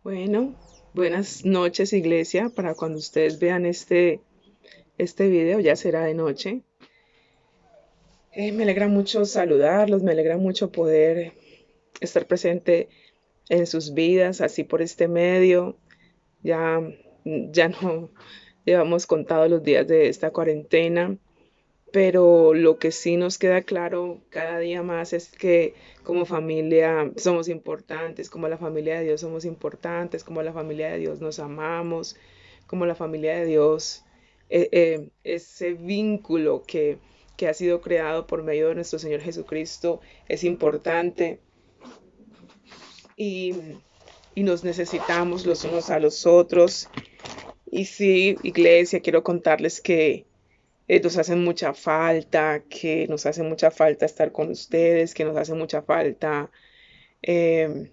Bueno, buenas noches, iglesia. Para cuando ustedes vean este video, ya será de noche. Me alegra mucho saludarlos, me alegra mucho poder estar presente en sus vidas, así por este medio. Ya, ya no llevamos contados los días de esta cuarentena, pero lo que sí nos queda claro cada día más es que como familia somos importantes, como la familia de Dios somos importantes, como la familia de Dios nos amamos, como la familia de Dios, ese vínculo que ha sido creado por medio de nuestro Señor Jesucristo es importante y, y nos necesitamos los unos a los otros. Y sí, iglesia, quiero contarles que nos hace mucha falta, que nos hace mucha falta estar con ustedes, que nos hace mucha falta eh,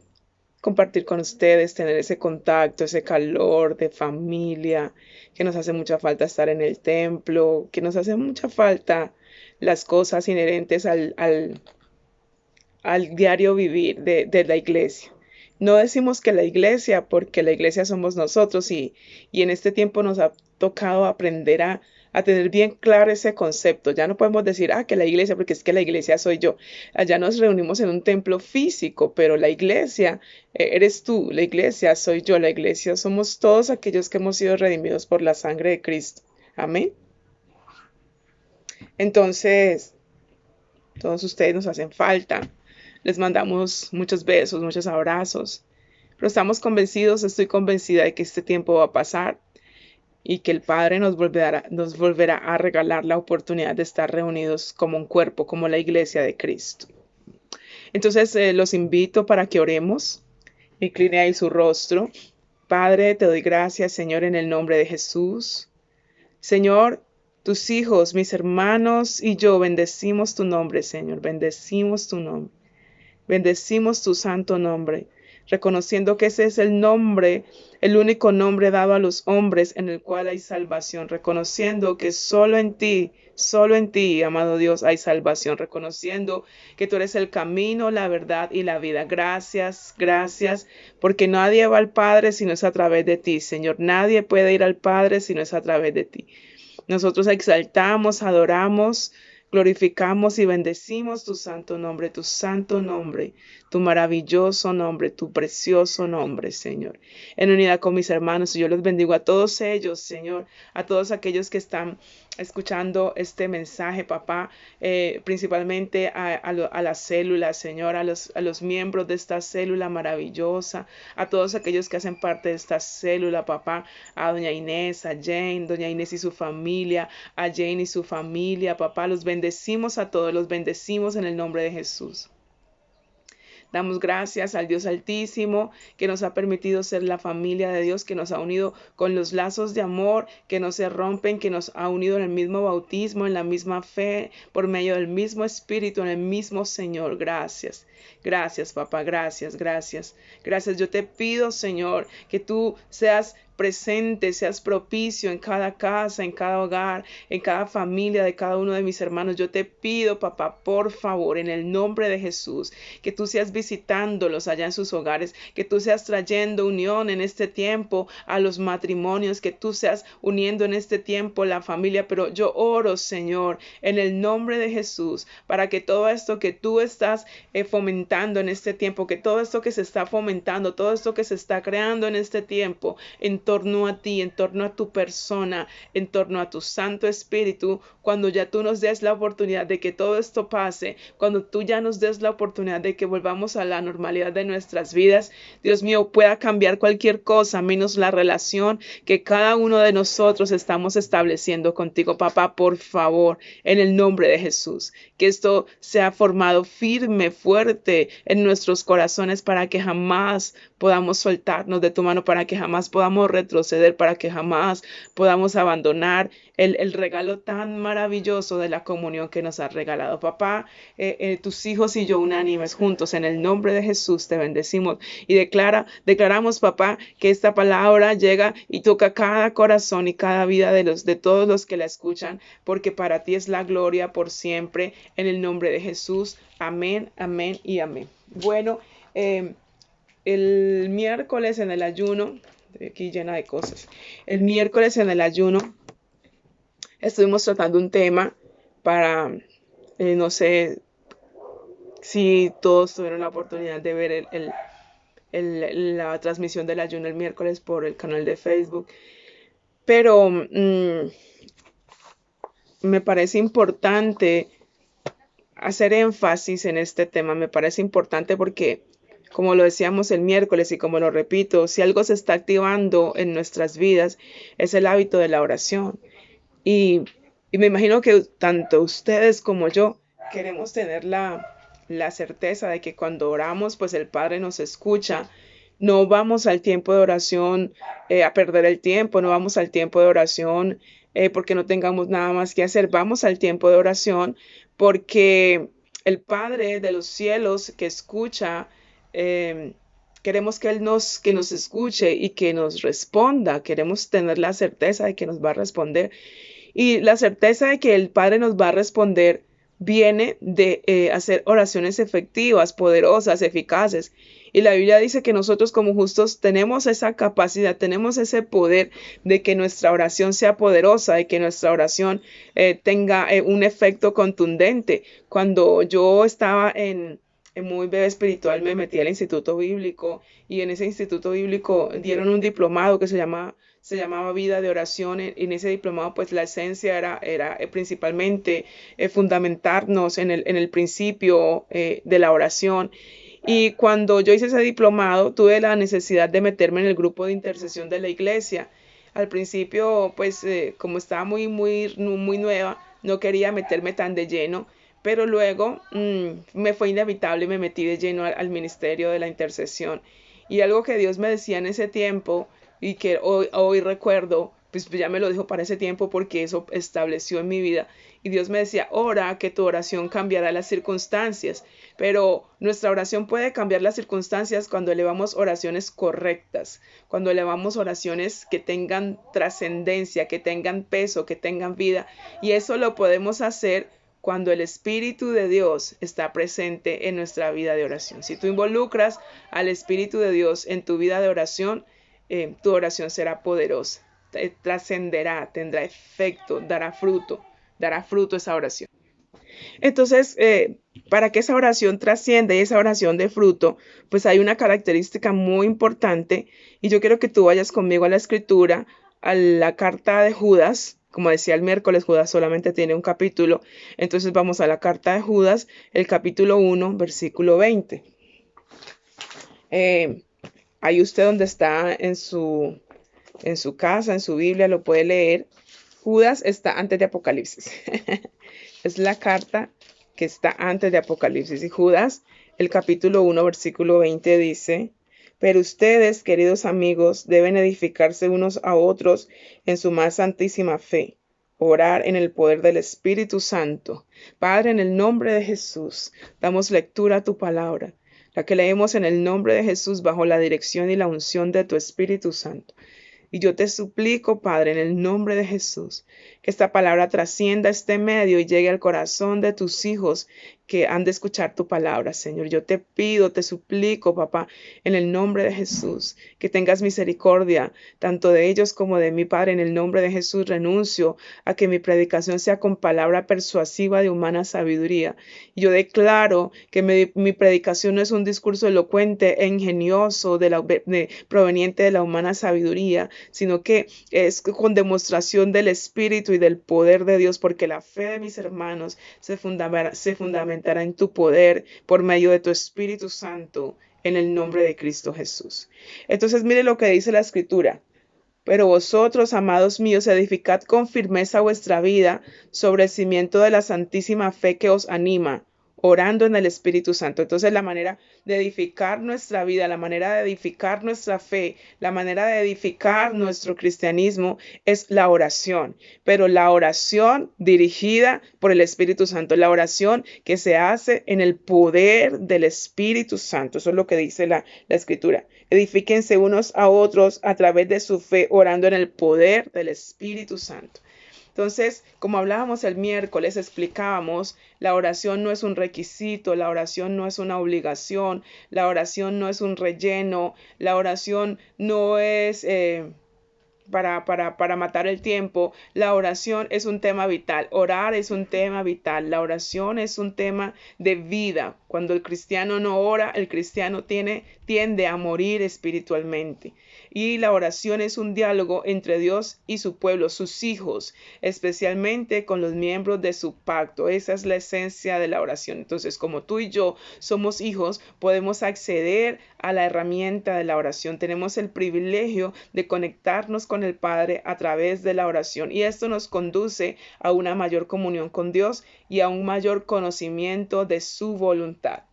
compartir con ustedes, tener ese contacto, ese calor de familia, que nos hace mucha falta estar en el templo, que nos hace mucha falta las cosas inherentes al diario vivir de la iglesia. No decimos que la iglesia, porque la iglesia somos nosotros y en este tiempo nos ha tocado aprender a tener bien claro ese concepto. Ya no podemos decir, que la iglesia, porque es que la iglesia soy yo. Allá nos reunimos en un templo físico, pero la iglesia eres tú, la iglesia soy yo, la iglesia somos todos aquellos que hemos sido redimidos por la sangre de Cristo. Amén. Entonces, todos ustedes nos hacen falta. Les mandamos muchos besos, muchos abrazos. Pero estamos convencidos, estoy convencida de que este tiempo va a pasar y que el Padre nos volverá a regalar la oportunidad de estar reunidos como un cuerpo, como la iglesia de Cristo. Entonces, los invito para que oremos. Incline ahí su rostro. Padre, te doy gracias, Señor, en el nombre de Jesús. Señor, tus hijos, mis hermanos y yo bendecimos tu nombre, Señor. Bendecimos tu nombre. Bendecimos tu santo nombre, reconociendo que ese es el nombre, el único nombre dado a los hombres en el cual hay salvación, reconociendo que solo en ti, amado Dios, hay salvación, reconociendo que tú eres el camino, la verdad y la vida. Gracias, gracias, porque nadie va al Padre si no es a través de ti, Señor. Nadie puede ir al Padre si no es a través de ti. Nosotros exaltamos, adoramos, glorificamos y bendecimos tu santo nombre, tu maravilloso nombre, tu precioso nombre, Señor. En unidad con mis hermanos, yo los bendigo a todos ellos, Señor, a todos aquellos que están escuchando este mensaje, papá, principalmente a las células, Señor, a los miembros de esta célula maravillosa, a todos aquellos que hacen parte de esta célula, papá, a doña Inés, a Jane, doña Inés y su familia, a Jane y su familia, papá, los bendecimos a todos, los bendecimos en el nombre de Jesús. Damos gracias al Dios Altísimo que nos ha permitido ser la familia de Dios, que nos ha unido con los lazos de amor que no se rompen, que nos ha unido en el mismo bautismo, en la misma fe, por medio del mismo Espíritu, en el mismo Señor. Gracias. Gracias, papá. Gracias, gracias. Gracias. Yo te pido, Señor, que tú seas presente, seas propicio en cada casa, en cada hogar, en cada familia de cada uno de mis hermanos. Yo te pido, papá, por favor, en el nombre de Jesús, que tú seas visitándolos allá en sus hogares, que tú seas trayendo unión en este tiempo a los matrimonios, que tú seas uniendo en este tiempo la familia. Pero yo oro, Señor, en el nombre de Jesús, para que todo esto que tú estás fomentando en este tiempo, que todo esto que se está fomentando, todo esto que se está creando en este tiempo, en torno a ti, en torno a tu persona, en torno a tu Santo Espíritu, cuando ya tú nos des la oportunidad de que todo esto pase, cuando tú ya nos des la oportunidad de que volvamos a la normalidad de nuestras vidas, Dios mío, pueda cambiar cualquier cosa, menos la relación que cada uno de nosotros estamos estableciendo contigo, papá, por favor, en el nombre de Jesús, que esto sea formado firme, fuerte en nuestros corazones para que jamás podamos soltarnos de tu mano, para que jamás podamos retroceder, para que jamás podamos abandonar el regalo tan maravilloso de la comunión que nos has regalado. Papá, tus hijos y yo unánimes juntos en el nombre de Jesús te bendecimos y declaramos, papá, que esta palabra llega y toca cada corazón y cada vida de todos los que la escuchan, porque para ti es la gloria por siempre, en el nombre de Jesús. Amén, amén y amén. Bueno, el miércoles en el ayuno, estoy aquí llena de cosas, el miércoles en el ayuno estuvimos tratando un tema para, no sé si todos tuvieron la oportunidad de ver la transmisión del ayuno el miércoles por el canal de Facebook, pero me parece importante hacer énfasis en este tema. Me parece importante porque, como lo decíamos el miércoles y como lo repito, si algo se está activando en nuestras vidas es el hábito de la oración. Y, y me imagino que tanto ustedes como yo queremos tener la certeza de que cuando oramos, pues el Padre nos escucha. No vamos al tiempo de oración a perder el tiempo, no vamos al tiempo de oración porque no tengamos nada más que hacer. Vamos al tiempo de oración porque el Padre de los cielos que escucha, queremos que Él que nos escuche y que nos responda. Queremos tener la certeza de que nos va a responder. Y la certeza de que el Padre nos va a responder viene de hacer oraciones efectivas, poderosas, eficaces. Y la Biblia dice que nosotros como justos tenemos esa capacidad, tenemos ese poder de que nuestra oración sea poderosa, de que nuestra oración tenga un efecto contundente. Cuando yo estaba en muy bebé espiritual, me metí al instituto bíblico y en ese instituto bíblico dieron un diplomado que se llamaba Vida de Oración. En ese diplomado, pues la esencia era principalmente fundamentarnos en el principio de la oración. Y cuando yo hice ese diplomado, tuve la necesidad de meterme en el grupo de intercesión de la iglesia. Al principio, pues como estaba muy nueva, no quería meterme tan de lleno, pero luego me fue inevitable y me metí de lleno al ministerio de la intercesión. Y algo que Dios me decía en ese tiempo y que hoy recuerdo, pues ya me lo dijo para ese tiempo porque eso estableció en mi vida. Y Dios me decía, ora que tu oración cambiará las circunstancias. Pero nuestra oración puede cambiar las circunstancias cuando elevamos oraciones correctas, cuando elevamos oraciones que tengan trascendencia, que tengan peso, que tengan vida. Y eso lo podemos hacer cuando el Espíritu de Dios está presente en nuestra vida de oración. Si tú involucras al Espíritu de Dios en tu vida de oración, tu oración será poderosa, trascenderá, tendrá efecto, dará fruto esa oración. Entonces, para que esa oración trascienda y esa oración de fruto, pues hay una característica muy importante y yo quiero que tú vayas conmigo a la escritura, a la carta de Judas. Como decía el miércoles, Judas solamente tiene un capítulo. Entonces vamos a la carta de Judas, el capítulo 1, versículo 20. Ahí usted donde está en su casa, en su Biblia, lo puede leer. Judas está antes de Apocalipsis. Es la carta que está antes de Apocalipsis. Y Judas, el capítulo 1, versículo 20 dice, pero ustedes, queridos amigos, deben edificarse unos a otros en su más santísima fe, orar en el poder del Espíritu Santo. Padre, en el nombre de Jesús, damos lectura a tu palabra, la que leemos en el nombre de Jesús bajo la dirección y la unción de tu Espíritu Santo. Y yo te suplico, Padre, en el nombre de Jesús, que esta palabra trascienda este medio y llegue al corazón de tus hijos que han de escuchar tu palabra, Señor. Yo te pido, te suplico, papá, en el nombre de Jesús, que tengas misericordia tanto de ellos como de mi Padre. En el nombre de Jesús renuncio a que mi predicación sea con palabra persuasiva de humana sabiduría. Y yo declaro que mi predicación no es un discurso elocuente e ingenioso proveniente de la humana sabiduría, sino que es con demostración del Espíritu y del poder de Dios, porque la fe de mis hermanos se fundamentará en tu poder por medio de tu Espíritu Santo, en el nombre de Cristo Jesús. Entonces mire lo que dice la Escritura. Pero vosotros, amados míos, edificad con firmeza vuestra vida sobre el cimiento de la santísima fe que os anima, orando en el Espíritu Santo. Entonces la manera de edificar nuestra vida, la manera de edificar nuestra fe, la manera de edificar nuestro cristianismo es la oración, pero la oración dirigida por el Espíritu Santo, la oración que se hace en el poder del Espíritu Santo. Eso es lo que dice la Escritura. Edifíquense unos a otros a través de su fe, orando en el poder del Espíritu Santo. Entonces, como hablábamos el miércoles, explicábamos, la oración no es un requisito, la oración no es una obligación, la oración no es un relleno, la oración no es para matar el tiempo. La oración es un tema vital. Orar es un tema vital. La oración es un tema de vida. Cuando el cristiano no ora, el cristiano tiende a morir espiritualmente. Y la oración es un diálogo entre Dios y su pueblo, sus hijos, especialmente con los miembros de su pacto. Esa es la esencia de la oración. Entonces, como tú y yo somos hijos, podemos acceder a la herramienta de la oración. Tenemos el privilegio de conectarnos con el Padre a través de la oración. Y esto nos conduce a una mayor comunión con Dios y a un mayor conocimiento de su voluntad.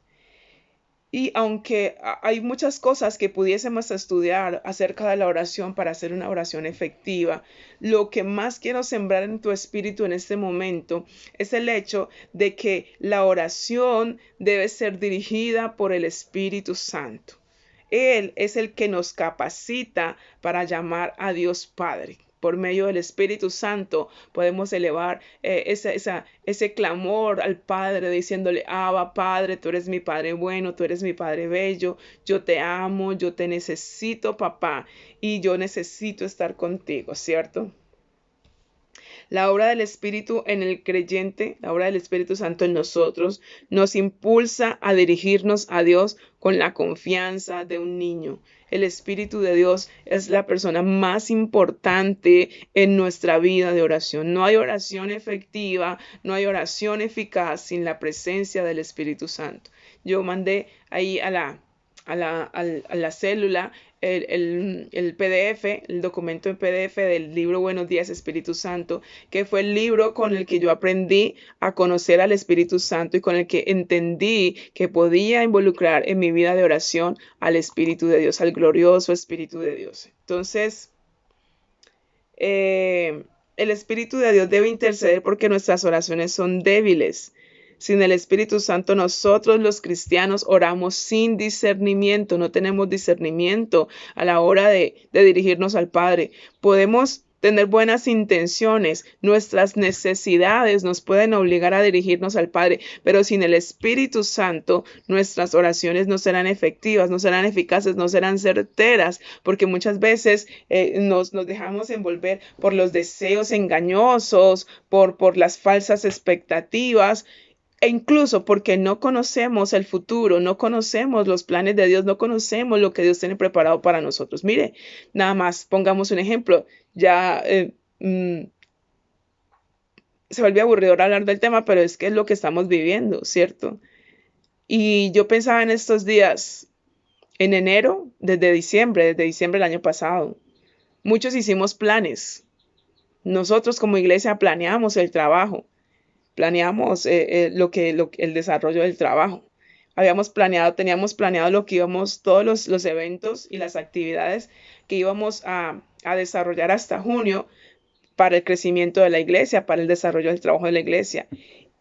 Y aunque hay muchas cosas que pudiésemos estudiar acerca de la oración para hacer una oración efectiva, lo que más quiero sembrar en tu espíritu en este momento es el hecho de que la oración debe ser dirigida por el Espíritu Santo. Él es el que nos capacita para llamar a Dios Padre. Por medio del Espíritu Santo podemos elevar ese clamor al Padre diciéndole: Abba, Padre, tú eres mi Padre bueno, tú eres mi Padre bello, yo te amo, yo te necesito, papá, y yo necesito estar contigo, ¿cierto? La obra del Espíritu en el creyente, la obra del Espíritu Santo en nosotros, nos impulsa a dirigirnos a Dios con la confianza de un niño. El Espíritu de Dios es la persona más importante en nuestra vida de oración. No hay oración efectiva, no hay oración eficaz sin la presencia del Espíritu Santo. Yo mandé ahí a la célula el PDF, el documento en PDF del libro Buenos Días Espíritu Santo, que fue el libro con el que yo aprendí a conocer al Espíritu Santo y con el que entendí que podía involucrar en mi vida de oración al Espíritu de Dios, al glorioso Espíritu de Dios. Entonces, el Espíritu de Dios debe interceder porque nuestras oraciones son débiles. Sin el Espíritu Santo, nosotros los cristianos oramos sin discernimiento, no tenemos discernimiento a la hora de dirigirnos al Padre. Podemos tener buenas intenciones, nuestras necesidades nos pueden obligar a dirigirnos al Padre, pero sin el Espíritu Santo, nuestras oraciones no serán efectivas, no serán eficaces, no serán certeras, porque muchas veces nos dejamos envolver por los deseos engañosos, por las falsas expectativas, e incluso porque no conocemos el futuro, no conocemos los planes de Dios, no conocemos lo que Dios tiene preparado para nosotros. Mire, nada más pongamos un ejemplo. Ya se vuelve aburrido hablar del tema, pero es que es lo que estamos viviendo, ¿cierto? Y yo pensaba en estos días, en enero, desde diciembre del año pasado, muchos hicimos planes. Nosotros como iglesia planeamos el trabajo. Planeamos el desarrollo del trabajo. Teníamos planeado lo que íbamos, todos los eventos y las actividades que íbamos a desarrollar hasta junio para el crecimiento de la iglesia, para el desarrollo del trabajo de la iglesia.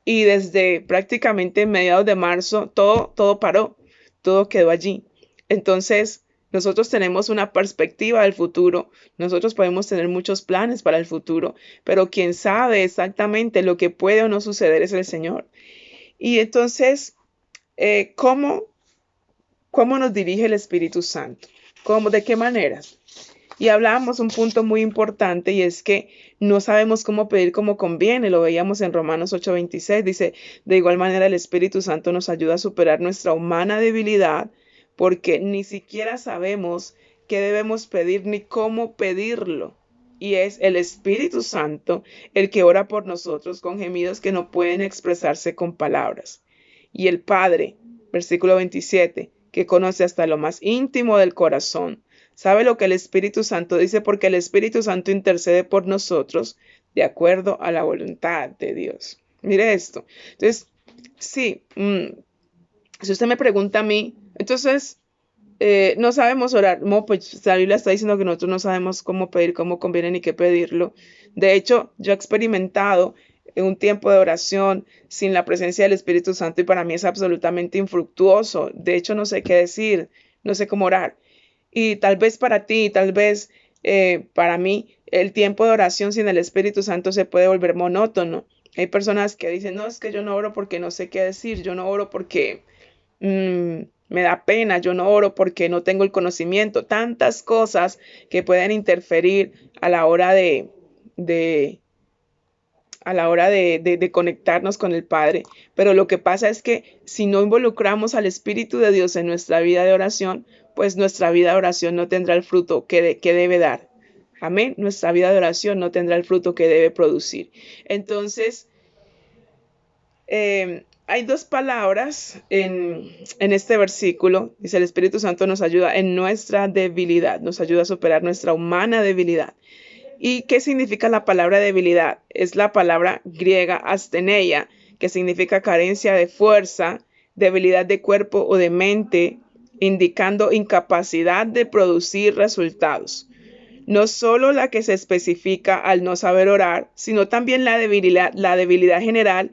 Y desde prácticamente mediados de marzo, todo paró, todo quedó allí. Entonces, nosotros tenemos una perspectiva del futuro, nosotros podemos tener muchos planes para el futuro, pero quien sabe exactamente lo que puede o no suceder es el Señor. Y entonces, ¿cómo nos dirige el Espíritu Santo? ¿De qué maneras? Y hablábamos un punto muy importante y es que no sabemos cómo pedir como conviene. Lo veíamos en Romanos 8:26. Dice: de igual manera el Espíritu Santo nos ayuda a superar nuestra humana debilidad, porque ni siquiera sabemos qué debemos pedir ni cómo pedirlo. Y es el Espíritu Santo el que ora por nosotros con gemidos que no pueden expresarse con palabras. Y el Padre, versículo 27, que conoce hasta lo más íntimo del corazón, sabe lo que el Espíritu Santo dice, porque el Espíritu Santo intercede por nosotros de acuerdo a la voluntad de Dios. Mire esto. Entonces, sí, si usted me pregunta a mí, entonces, no sabemos orar. No, pues la Biblia está diciendo que nosotros no sabemos cómo pedir, cómo conviene ni qué pedirlo. De hecho, yo he experimentado un tiempo de oración sin la presencia del Espíritu Santo y para mí es absolutamente infructuoso. De hecho, no sé qué decir, no sé cómo orar. Y tal vez para ti, tal vez para mí, el tiempo de oración sin el Espíritu Santo se puede volver monótono. Hay personas que dicen, no, es que yo no oro porque no sé qué decir, yo no oro porque me da pena, yo no oro porque no tengo el conocimiento. Tantas cosas que pueden interferir a la hora de de conectarnos con el Padre. Pero lo que pasa es que si no involucramos al Espíritu de Dios en nuestra vida de oración, pues nuestra vida de oración no tendrá el fruto que debe dar. Amén. Nuestra vida de oración no tendrá el fruto que debe producir. Entonces, hay dos palabras en este versículo. Dice, el Espíritu Santo nos ayuda en nuestra debilidad, nos ayuda a superar nuestra humana debilidad. ¿Y qué significa la palabra debilidad? Es la palabra griega asteneia, que significa carencia de fuerza, debilidad de cuerpo o de mente, indicando incapacidad de producir resultados. No solo la que se especifica al no saber orar, sino también la debilidad general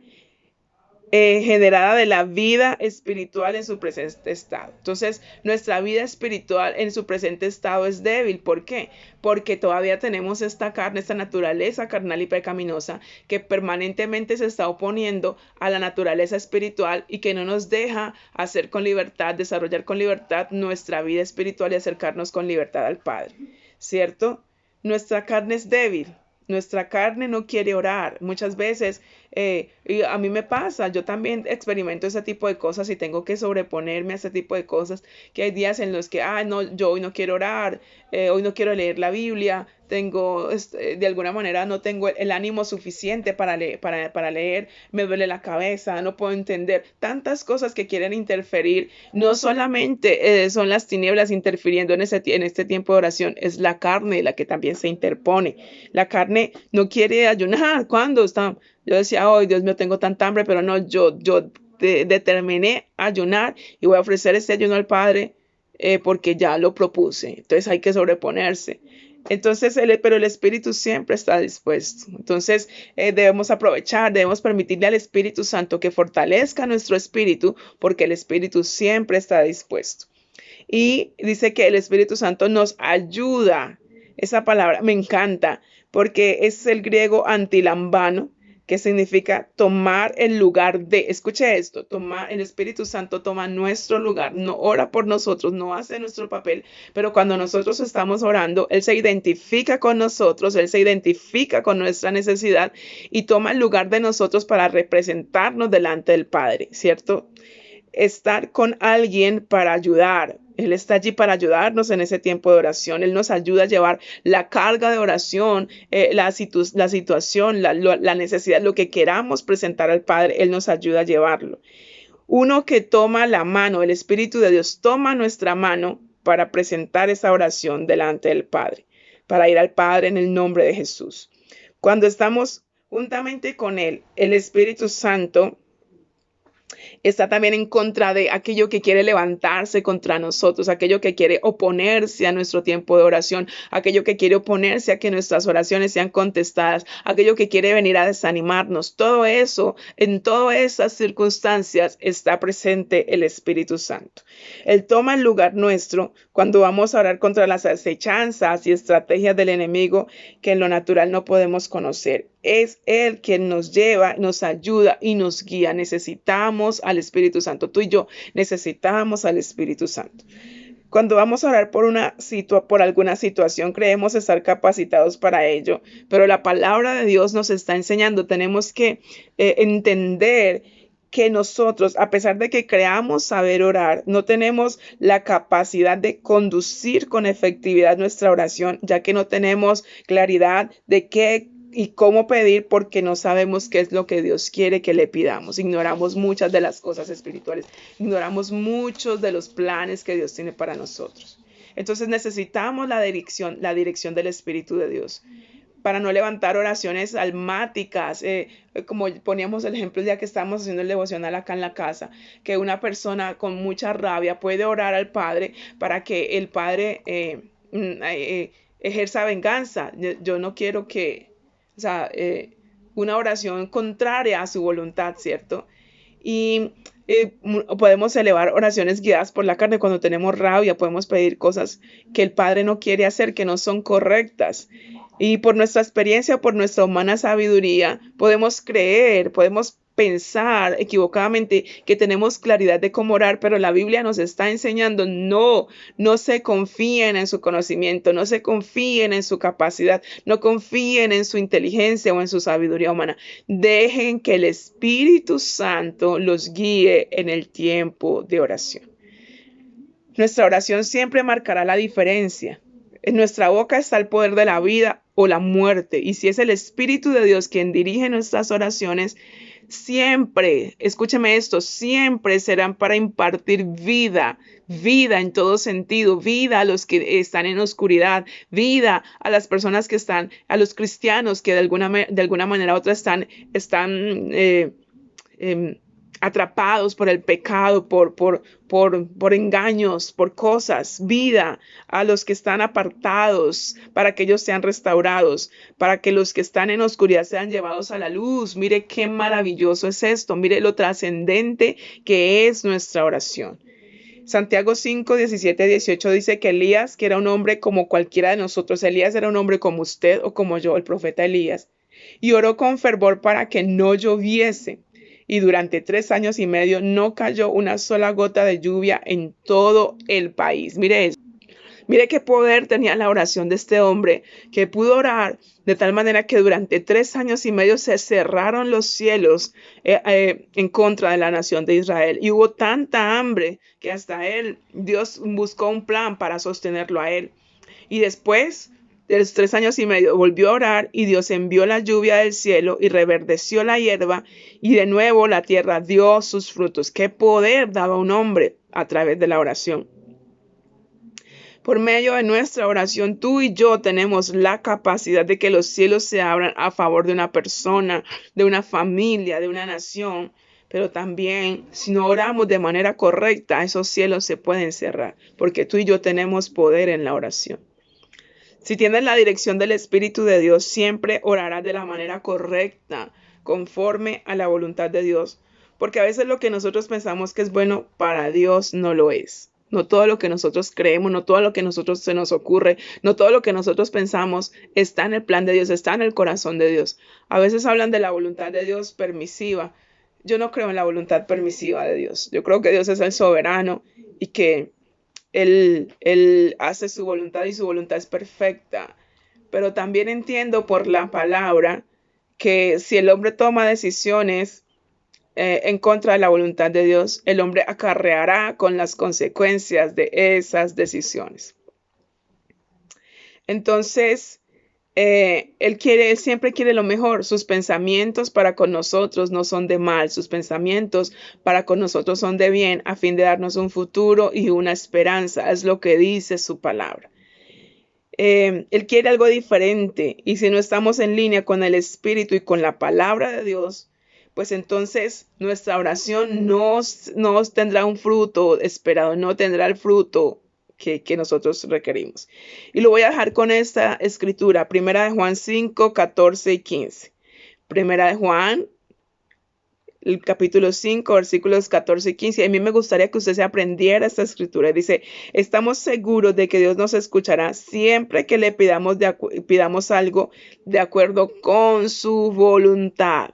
generada de la vida espiritual en su presente estado. Entonces, nuestra vida espiritual en su presente estado es débil. ¿Por qué? Porque todavía tenemos esta carne, esta naturaleza carnal y pecaminosa que permanentemente se está oponiendo a la naturaleza espiritual y que no nos deja hacer con libertad, desarrollar con libertad nuestra vida espiritual y acercarnos con libertad al Padre. ¿Cierto? Nuestra carne es débil. Nuestra carne no quiere orar. Muchas veces, y a mí me pasa, yo también experimento ese tipo de cosas y tengo que sobreponerme a ese tipo de cosas, que hay días en los que, no, yo hoy no quiero orar, hoy no quiero leer la Biblia, de alguna manera no tengo el ánimo suficiente para leer, me duele la cabeza, no puedo entender tantas cosas que quieren interferir. No solamente son las tinieblas interfiriendo en este tiempo de oración, es la carne la que también se interpone. La carne no quiere ayunar. ¿Cuándo está? Yo decía, oh, Dios mío, tengo tanta hambre, pero no, yo determiné ayunar y voy a ofrecer este ayuno al Padre porque ya lo propuse. Entonces hay que sobreponerse. Entonces, pero el Espíritu siempre está dispuesto. Entonces, debemos aprovechar, debemos permitirle al Espíritu Santo que fortalezca nuestro espíritu, porque el Espíritu siempre está dispuesto. Y dice que el Espíritu Santo nos ayuda. Esa palabra me encanta, porque es el griego antilambano, que significa tomar el lugar de, escuche esto, el Espíritu Santo toma nuestro lugar, no ora por nosotros, no hace nuestro papel, pero cuando nosotros estamos orando, Él se identifica con nosotros, Él se identifica con nuestra necesidad y toma el lugar de nosotros para representarnos delante del Padre, ¿cierto? Estar con alguien para ayudar. Él está allí para ayudarnos en ese tiempo de oración. Él nos ayuda a llevar la carga de oración, la situación, la necesidad, lo que queramos presentar al Padre. Él nos ayuda a llevarlo. Uno que toma la mano, el Espíritu de Dios toma nuestra mano para presentar esa oración delante del Padre, para ir al Padre en el nombre de Jesús. Cuando estamos juntamente con Él, el Espíritu Santo está también en contra de aquello que quiere levantarse contra nosotros, aquello que quiere oponerse a nuestro tiempo de oración, aquello que quiere oponerse a que nuestras oraciones sean contestadas, aquello que quiere venir a desanimarnos. Todo eso, en todas esas circunstancias está presente el Espíritu Santo. Él toma el lugar nuestro cuando vamos a orar contra las acechanzas y estrategias del enemigo que en lo natural no podemos conocer. Es Él quien nos lleva, nos ayuda y nos guía. Necesitamos al Espíritu Santo. Tú y yo necesitamos al Espíritu Santo. Cuando vamos a orar por alguna situación, creemos estar capacitados para ello, pero la palabra de Dios nos está enseñando, tenemos que entender que nosotros, a pesar de que creamos saber orar, no tenemos la capacidad de conducir con efectividad nuestra oración, ya que no tenemos claridad de qué y cómo pedir, porque no sabemos qué es lo que Dios quiere que le pidamos. Ignoramos muchas de las cosas espirituales, ignoramos muchos de los planes que Dios tiene para nosotros. Entonces necesitamos la dirección del Espíritu de Dios para no levantar oraciones almáticas, como poníamos el ejemplo el día que estábamos haciendo el devocional acá en la casa, que una persona con mucha rabia puede orar al Padre para que el Padre ejerza venganza. Yo no quiero que, una oración contraria a su voluntad, ¿cierto? Y podemos elevar oraciones guiadas por la carne cuando tenemos rabia, podemos pedir cosas que el Padre no quiere hacer, que no son correctas. Y por nuestra experiencia o por nuestra humana sabiduría, podemos creer, podemos pensar equivocadamente que tenemos claridad de cómo orar, pero la Biblia nos está enseñando, no se confíen en su conocimiento, no se confíen en su capacidad, no confíen en su inteligencia o en su sabiduría humana. Dejen que el Espíritu Santo los guíe en el tiempo de oración. Nuestra oración siempre marcará la diferencia. En nuestra boca está el poder de la vida o la muerte. Y si es el Espíritu de Dios quien dirige nuestras oraciones, siempre, escúcheme esto, siempre serán para impartir vida, vida en todo sentido, vida a los que están en oscuridad, vida a las personas que están, a los cristianos que de alguna manera u otra están atrapados por el pecado, por engaños, por cosas, vida a los que están apartados para que ellos sean restaurados, para que los que están en oscuridad sean llevados a la luz. Mire qué maravilloso es esto, mire lo trascendente que es nuestra oración. Santiago 5, 17, 18 dice que Elías, que era un hombre como cualquiera de nosotros, Elías era un hombre como usted o como yo, el profeta Elías, y oró con fervor para que no lloviese. Y durante 3 años y medio no cayó una sola gota de lluvia en todo el país. Mire eso. Mire qué poder tenía la oración de este hombre, que pudo orar de tal manera que durante 3 años y medio se cerraron los cielos en contra de la nación de Israel. Y hubo tanta hambre que hasta Dios buscó un plan para sostenerlo a él. Y después de los 3 años y medio volvió a orar y Dios envió la lluvia del cielo y reverdeció la hierba y de nuevo la tierra dio sus frutos. Qué poder daba un hombre a través de la oración. Por medio de nuestra oración, tú y yo tenemos la capacidad de que los cielos se abran a favor de una persona, de una familia, de una nación. Pero también, si no oramos de manera correcta, esos cielos se pueden cerrar, porque tú y yo tenemos poder en la oración. Si tienes la dirección del Espíritu de Dios, siempre orarás de la manera correcta, conforme a la voluntad de Dios. Porque a veces lo que nosotros pensamos que es bueno para Dios no lo es. No todo lo que nosotros creemos, no todo lo que nosotros se nos ocurre, no todo lo que nosotros pensamos está en el plan de Dios, está en el corazón de Dios. A veces hablan de la voluntad de Dios permisiva. Yo no creo en la voluntad permisiva de Dios. Yo creo que Dios es el soberano y que Él hace su voluntad y su voluntad es perfecta. Pero también entiendo por la palabra que si el hombre toma decisiones en contra de la voluntad de Dios, el hombre acarreará con las consecuencias de esas decisiones. Entonces, él siempre quiere lo mejor. Sus pensamientos para con nosotros no son de mal, sus pensamientos para con nosotros son de bien, a fin de darnos un futuro y una esperanza. Es lo que dice su palabra. Él quiere algo diferente, y si no estamos en línea con el Espíritu y con la palabra de Dios, pues entonces nuestra oración no tendrá un fruto esperado, no tendrá el fruto que nosotros requerimos. Y lo voy a dejar con esta escritura, Primera de Juan 5, 14 y 15. Primera de Juan, el capítulo 5, versículos 14 y 15. A mí me gustaría que usted se aprendiera esta escritura. Dice, estamos seguros de que Dios nos escuchará siempre que le pidamos algo de acuerdo con su voluntad.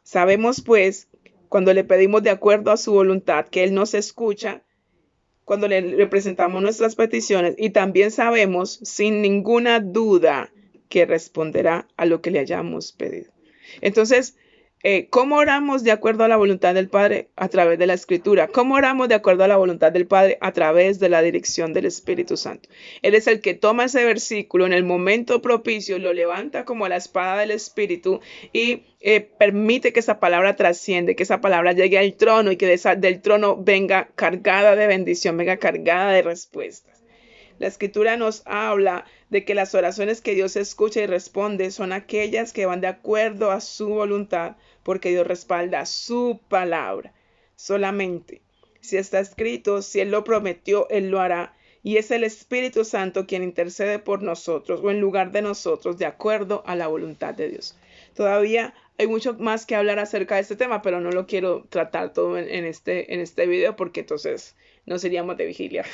Sabemos pues, cuando le pedimos de acuerdo a su voluntad, que Él nos escucha cuando le presentamos nuestras peticiones, y también sabemos sin ninguna duda que responderá a lo que le hayamos pedido. Entonces, ¿cómo oramos de acuerdo a la voluntad del Padre? A través de la Escritura. ¿Cómo oramos de acuerdo a la voluntad del Padre? A través de la dirección del Espíritu Santo. Él es el que toma ese versículo en el momento propicio, lo levanta como la espada del Espíritu y permite que esa palabra trasciende, que esa palabra llegue al trono y que del trono venga cargada de bendición, venga cargada de respuestas. La Escritura nos habla de que las oraciones que Dios escucha y responde son aquellas que van de acuerdo a su voluntad, porque Dios respalda su palabra. Solamente, si está escrito, si Él lo prometió, Él lo hará. Y es el Espíritu Santo quien intercede por nosotros o en lugar de nosotros, de acuerdo a la voluntad de Dios. Todavía hay mucho más que hablar acerca de este tema, pero no lo quiero tratar todo en este video, porque entonces no seríamos de vigilia.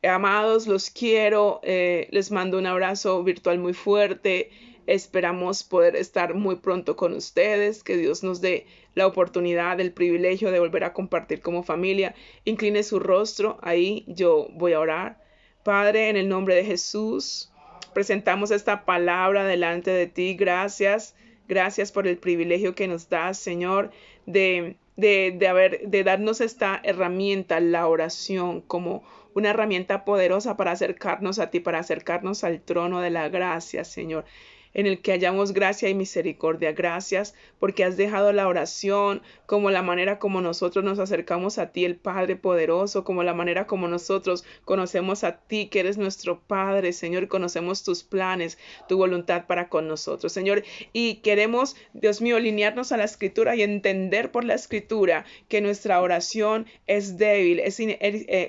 Amados, los quiero, les mando un abrazo virtual muy fuerte. Esperamos poder estar muy pronto con ustedes, que Dios nos dé la oportunidad, el privilegio de volver a compartir como familia. Incline su rostro, ahí yo voy a orar. Padre, en el nombre de Jesús, presentamos esta palabra delante de ti. Gracias, gracias por el privilegio que nos das, Señor, de darnos esta herramienta, la oración, como una herramienta poderosa para acercarnos a ti, para acercarnos al trono de la gracia, Señor, en el que hallamos gracia y misericordia. Gracias porque has dejado la oración como la manera como nosotros nos acercamos a ti, el Padre poderoso, como la manera como nosotros conocemos a ti, que eres nuestro Padre, Señor, conocemos tus planes, tu voluntad para con nosotros, Señor, y queremos, Dios mío, alinearnos a la Escritura y entender por la Escritura que nuestra oración es débil,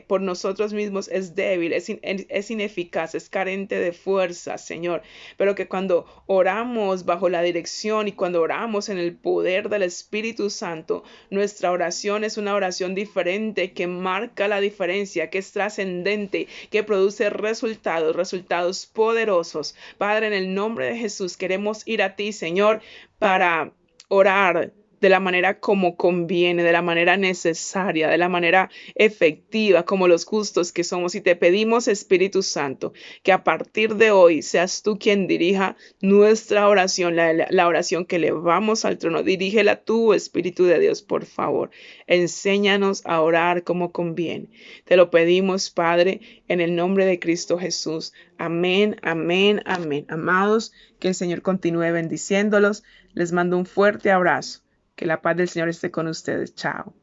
por nosotros mismos es débil, es ineficaz, es carente de fuerza, Señor, pero que cuando oramos bajo la dirección y cuando oramos en el poder del Espíritu Santo, nuestra oración es una oración diferente que marca la diferencia, que es trascendente, que produce resultados poderosos. Padre, en el nombre de Jesús queremos ir a ti, Señor, para orar de la manera como conviene, de la manera necesaria, de la manera efectiva, como los justos que somos. Y te pedimos, Espíritu Santo, que a partir de hoy seas tú quien dirija nuestra oración, la oración que elevamos al trono. Dirígela tú, Espíritu de Dios, por favor. Enséñanos a orar como conviene. Te lo pedimos, Padre, en el nombre de Cristo Jesús. Amén, amén, amén. Amados, que el Señor continúe bendiciéndolos. Les mando un fuerte abrazo. Que la paz del Señor esté con ustedes. Chao.